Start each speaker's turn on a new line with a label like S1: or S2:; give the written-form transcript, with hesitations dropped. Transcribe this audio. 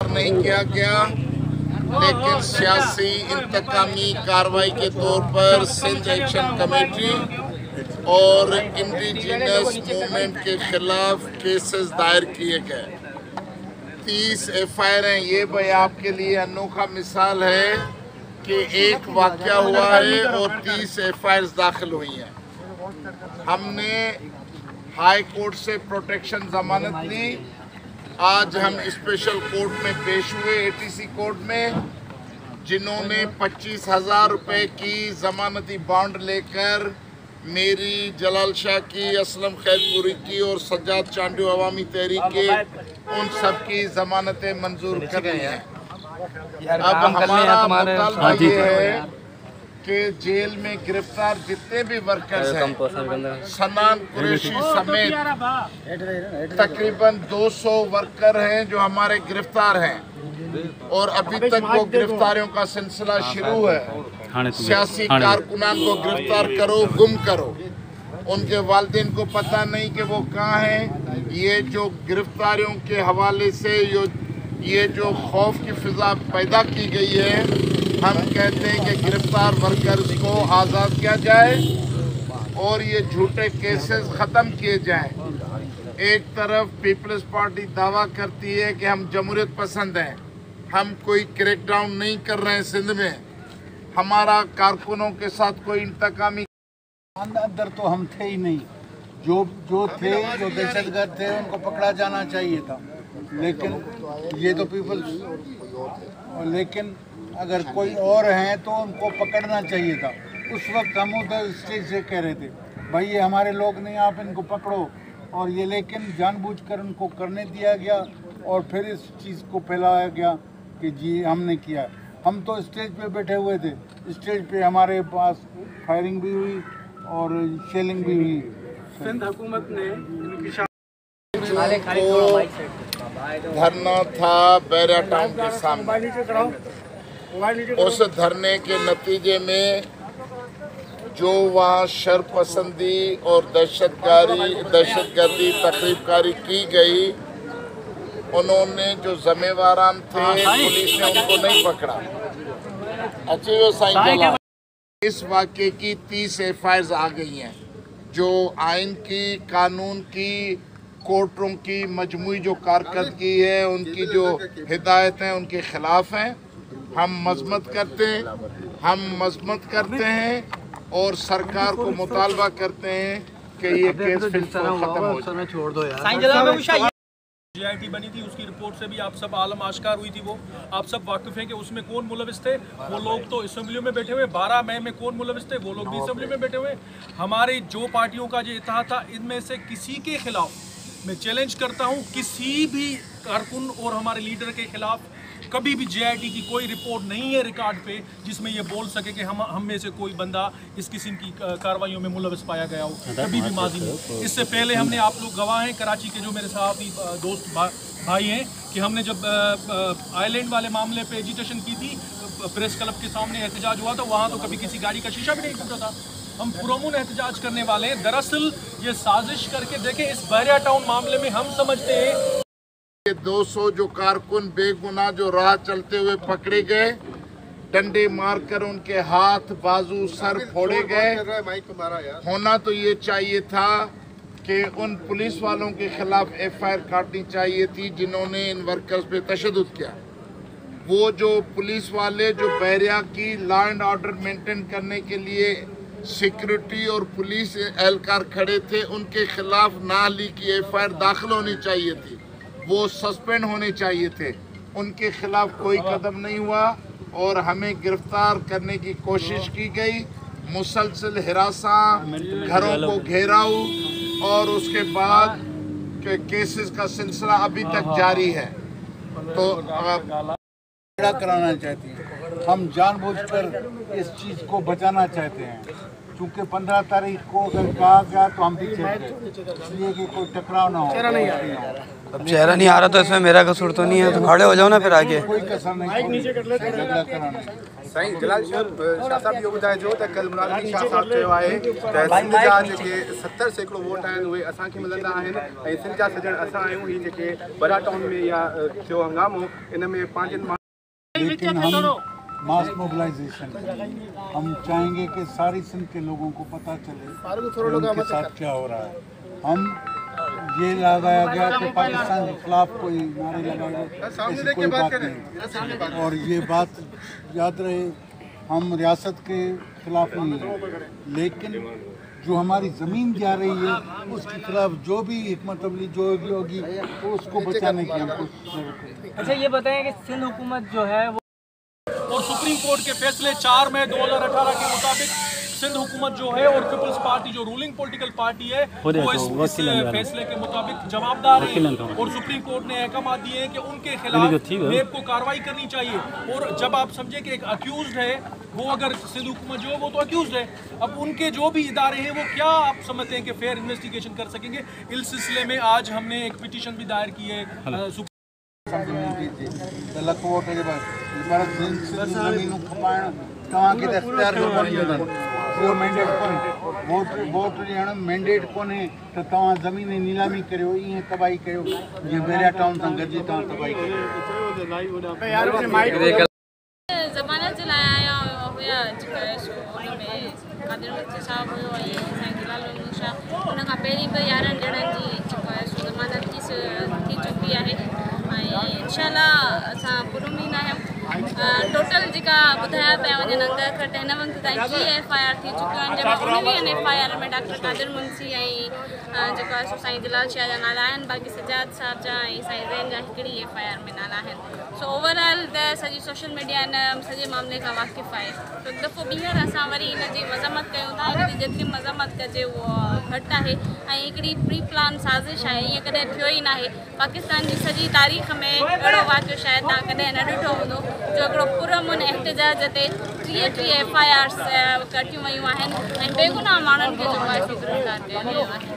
S1: नहीं किया गया, लेकिन सियासी इंतकामी कार्रवाई के तौर पर सिंध एक्शन कमेटी और इंडिजिनस मूवमेंट के खिलाफ केसेस दायर किए गए। 30 FIR हैं। ये भाई आपके लिए अनोखा मिसाल है कि एक वाक़या हुआ है और 30 FIR दाखिल हुई हैं। हमने हाई कोर्ट से प्रोटेक्शन जमानत ली। आज हम स्पेशल कोर्ट में पेश हुए, ATC कोर्ट में, जिन्होंने 25,000 रुपये की जमानती बॉन्ड लेकर मेरी, जलाल शाह की, असलम खैरपुरी की और सज्जाद चांडू अवामी तहरीक के उन सब की जमानतें मंजूर कर रही हैं। अब हमारा मुतालबा ये है कि जेल में गिरफ्तार जितने भी वर्कर्स हैं, सनान कुरैशी समेत तकरीबन 200 वर्कर हैं जो हमारे गिरफ्तार हैं और अभी तक वो गिरफ्तारियों का सिलसिला शुरू है। सियासी कारकुनान को गिरफ्तार करो, गुम करो, उनके वालिदैन को पता नहीं कि वो कहाँ हैं। ये जो गिरफ्तारियों के हवाले से ये जो खौफ की फिजा पैदा की गई है, हम कहते हैं कि गिरफ्तार वर्कर्स को आज़ाद किया जाए और ये झूठे केसेस ख़त्म किए जाएं। एक तरफ पीपल्स पार्टी दावा करती है कि हम जमहूरियत पसंद हैं, हम कोई क्रैकडाउन नहीं कर रहे हैं सिंध में, हमारा कारकुनों के साथ कोई इंतकामी
S2: अंदर तो हम थे ही नहीं। जो थे, जो दहशतगर्द थे, उनको पकड़ा जाना चाहिए था, लेकिन ये तो पीपल्स, लेकिन अगर कोई और हैं तो उनको पकड़ना चाहिए था। उस वक्त हम उधर स्टेज से कह रहे थे भाई ये हमारे लोग नहीं, आप इनको पकड़ो, और ये लेकिन जानबूझकर उनको करने दिया गया और फिर इस चीज़ को फैलाया गया कि जी हमने किया। हम तो स्टेज पे बैठे हुए थे, स्टेज पे हमारे पास फायरिंग भी हुई और शेलिंग भी हुई।
S3: सिंध हुकूमत ने
S1: धरना था बैरिया टाउन के सामने। उस धरने के नतीजे में जो वहाँ शरपसंदी और दहशतगर्दी तकरीबकारी की गई, उन्होंने जो ज़िम्मेवारान थे, पुलिस ने उनको नहीं पकड़ा। अच्छे वो साईं, इस वाक़े की 30 FIR आ गई हैं जो आइन की, कानून की, कोर्टों की मजमूई जो कारकर्दगी है, उनकी जो हिदायत हैं, उनके खिलाफ हैं। हम मजम्मत करते हैं और सरकार को मुतालबा करते हैं कि ये केस फिर खत्म हो जाए।
S3: GIT बनी थी, उसकी रिपोर्ट से भी आप सब आलम आश्कार हुई थी। वो आप सब वाकिफ हैं कि उसमें कौन मुलविस थे। वो लोग तो असेंबली में बैठे हुए, 12 मई में कौन मुलविस थे, वो लोग भी असेंबली में बैठे हुए। हमारे जो पार्टियों का जो इत्तेहाद था, इनमें से किसी के खिलाफ मैं चैलेंज करता हूँ, किसी भी कारकुन और हमारे लीडर के खिलाफ कभी भी GIT की कोई रिपोर्ट नहीं है रिकॉर्ड पे जिसमें ये बोल सके कि हम में से कोई बंदा इस किस्म की कार्रवाइयों में मुलविस पाया गया हो, कभी भी माजी में। इससे पहले हमने, आप लोग गवाह हैं, कराची के जो मेरे सहाफ़ी दोस्त भाई हैं, कि हमने जब आइलैंड वाले मामले पे एजिटेशन की थी, प्रेस क्लब के सामने एहतजाज हुआ था, वहाँ तो कभी किसी गाड़ी का शीशा भी नहीं टूटा था। हम पुरअमन एहतजाज करने वाले हैं। दरअसल ये साजिश करके देखें, इस बैरिया टाउन मामले में हम समझते हैं
S1: 200 जो कारकुन बेगुनाह जो राह चलते हुए पकड़े गए, डंडे मारकर उनके हाथ, बाजू, सर फोड़े गए। होना तो ये चाहिए था कि उन पुलिस वालों के खिलाफ FIR काटनी चाहिए थी जिन्होंने इन वर्कर्स पे तशद्दुद किया। वो जो पुलिस वाले जो बैरिया की लॉ एंड ऑर्डर मेंटेन करने के लिए सिक्योरिटी और पुलिस एहलकार खड़े थे, उनके खिलाफ नाअहली की FIR दाखिल होनी चाहिए थी, वो सस्पेंड होने चाहिए थे। उनके खिलाफ कोई कदम नहीं हुआ और हमें गिरफ्तार करने की कोशिश की गई। मुसलसल हिरासा, घरों को घेराव और उसके बाद के केसेस का सिलसिला अभी तक जारी है। तो
S2: कराना चाहती हैं, हम जानबूझकर इस चीज़ को बचाना चाहते हैं, क्योंकि 15 तारीख को अगर कहा गया तो हम पीछे थे, इसलिए कि कोई टकराव ना हो।
S4: अब चेहरा नहीं आ रहा तो इसमें मेरा कसूर तो नहीं है, तो खड़े हो जाओ ना फिर आगे।
S2: कोई कसर नहीं, झगड़ा कराना।
S5: साईं जलाल शाह साहब इहो ॿुधाइजो त कल मुराद शाह साहब चयो आहे त सिंध जा जेके 70% वोट आहिनि उहे असांखे मिलंदा आहिनि ऐं सिंध जा सजण असां आहियूं। ही जेके बड़ा टाउन में या थियो हंगामो इन में पंहिंजनि
S2: लेकिन हम मास मोबिलाइजेशन हम चाहेंगे कि सारी सिंध के लोगों को पता चले कि उनके साथ क्या हो रहा है। हम ये लगाया गया कि पाकिस्तान के खिलाफ कोई नारे लगाए ऐसी कोई बात नहीं, और ये बात याद रहे हम रियासत के खिलाफ नहीं हैं, लेकिन जो हमारी ज़मीन जा रही है उसके खिलाफ जो भी हिकमत अमली जो भी होगी उसको बचाने की हम कोशिश करेंगे।
S6: अच्छा ये बताएं कि सिंध हुकूमत जो है वो
S3: और सुप्रीम कोर्ट के फैसले 4 मई 2018 के मुताबिक सिंध हुकूमत जो है और पीपल्स पार्टी जो रूलिंग पॉलिटिकल पार्टी है वो इस फैसले के मुताबिक जवाबदार है। और सुप्रीम कोर्ट ने अहकाम दिए हैं कि उनके खिलाफ नेब को कार्रवाई करनी चाहिए। और जब आप समझे कि एक अक्यूज्ड है वो, अगर सिंध हुकूमत जो है वो तो अक्यूज्ड है, अब उनके जो भी इदारे हैं वो क्या आप समझते हैं कि फेयर इन्वेस्टिगेशन कर सकेंगे? इस सिलसिले में आज हमने एक पिटीशन भी दायर की है।
S2: मैंडेट कोन्हे त तव्हां ज़मीन नीलामी करियो, ईअं तबाही कयो जीअं बेरिया टाउन सां गॾिजी तव्हां तबाही कयो।
S7: ज़मानत जे लाइ आया हुया जेका हुन में कादिर मुफ्ती साहब हुयो ऐं साईं जलाल शाह, हुन खां पहिरीं बि 11 ॼणनि जी जेका आहे ज़मानत थी चुकी आहे ऐं इंशाअल्लाह असां पुरउमीद आहियूं। टोटल जेका ॿुधाया पिया वञनि अंग खट हिन वक़्तु ताईं 3 FIR थी चुकियूं आहिनि, जंहिंमें 19 FIR में डॉक्टर कादिर मुंशी ऐं जेको आहे साईं जलाल शाह जा नाला आहिनि, बाक़ी सजाद साहब जा ऐं साईं ज़ैन जा हिकिड़ी FIR में नाला आहिनि। सो ओवरऑल त सॼी सोशल मीडिया हिन सॼे मामले खां वाक़िफ़ आहे। तो हिकु दफ़ो ॿीहर असां वरी हिन जी मज़म्मत कयूं था, हिन जी जेतिरी मज़म्मत कजे उहो घटि आहे ऐं हिकिड़ी प्री प्लान साज़िश आहे, ईअं कॾहिं थियो ई न आहे। पाकिस्तान जी सॼी तारीख़ में अहिड़ो वाक़ियो शायदि तव्हां कॾहिं न ॾिठो हूंदो जो हिकिड़ो पुरअमन एहतिजाज ते 30 FIRs कटियूं वयूं आहिनि ऐं बेगुनाह माण्हुनि खे जेको आहे गिरफ़्तार कयो वियो आहे।